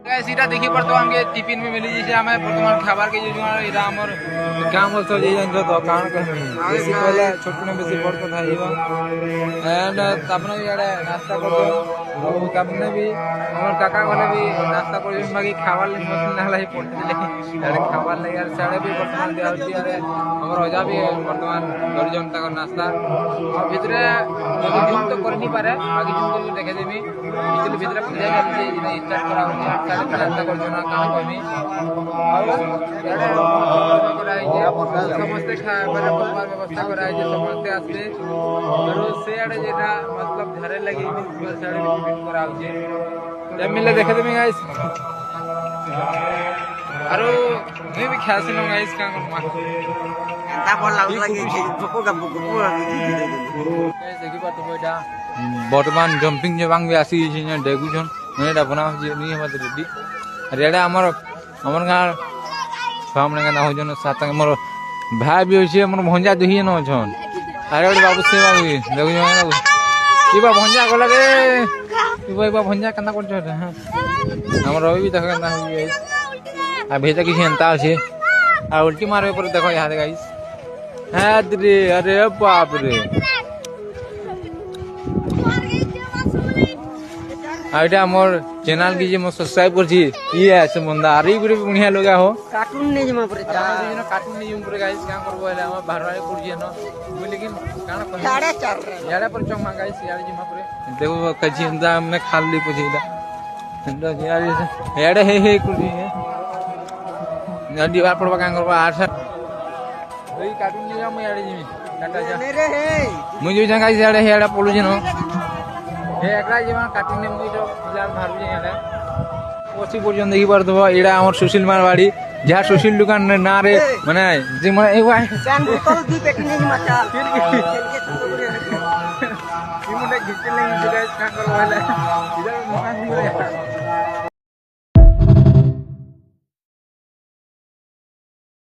सीधा देखी पर तो हमके टिफिन में मिली जैसे हमें वर्तमान खाबार के जो इरा हमर काम तो जे जन तो कान को बेसी पहले छोटू ने बेसी बड़ को थाइबा एंड तपने भी आड़े नाश्ता कर दो तपने भी हमर काका वाले भी नाश्ता कर बाकी खाबार ले मत नाला ही पड़ते ले आड़े खाबार ले यार साड़े भी वर्तमान दे आउती अरे हमर होजा भी वर्तमान 10 जन तक नाश्ता और भीतरे जो तो कर नहीं पारे बाकी जो देखे देबी भीतरे पूजा चलती जे स्टार्ट करा नाश्ता कर जोना कान कोमी और समस्ते खाए व्यवस्था कराए समस्ते आसते से आड़े जेटा मतलब घरे लगी साड़े कराऊ जब मिले देखे देमी गाइस आरो मैं भी ख्याल से नो गाइस का ता बोल लागला कि भको का भको गाइस देखि बात बोइडा वर्तमान जंपिंग जे बांग भी आसी जे डेगु जन नेडा बना जे नी हमर रेडी रेडा हमर गार सामने का ना हो जन साथ हमर भाई भी होइछे हमर भंजा दही न छन अरे बाबू से बाबू देखु जन बाबू इबा भंजा गला रे इबा भंजा कना कर छ हमर रवि भी देख ना होई आ भेजा कि हंता छे आ उल्टी मारे पर देखो यहां दे गाइस रे अरे बाप रे आइटा मोर चैनल की जे मो सब्सक्राइब करछि ये ऐसे बंदा आरी गुरे बुनिया लोगा हो कार्टून ने जमा पर कार्टून नहीं ऊपर गाइस क्या करबो एला हम बाहर वाले कुर्जी न लेकिन काना पर 4:30 याडा पर चमा गाइस यार जमा पर देखो कछि अंदा हमने खाली पुछीदा अंदा यार याडा हे कुर्जी है नदी बार पर का करबो 8 ओई कार्टून नहीं हम याडा जिमी टाटा जा मेरे हे मुझे जंगा याडा याडा पोलु जनो हे एकरा जेमा काटिन ने मुई जो बिलार मारु जे याडा ओसी पर्यंत देखि पार दबो एडा हमर सुशील मारवाड़ी जहा सुशील दुकान ना रे माने जे माने ए वाई पैन बोतल दुई पैकेट नहीं माचा खेल के मुंडे घिचले नहीं गाइस का करबो इधर मकान दी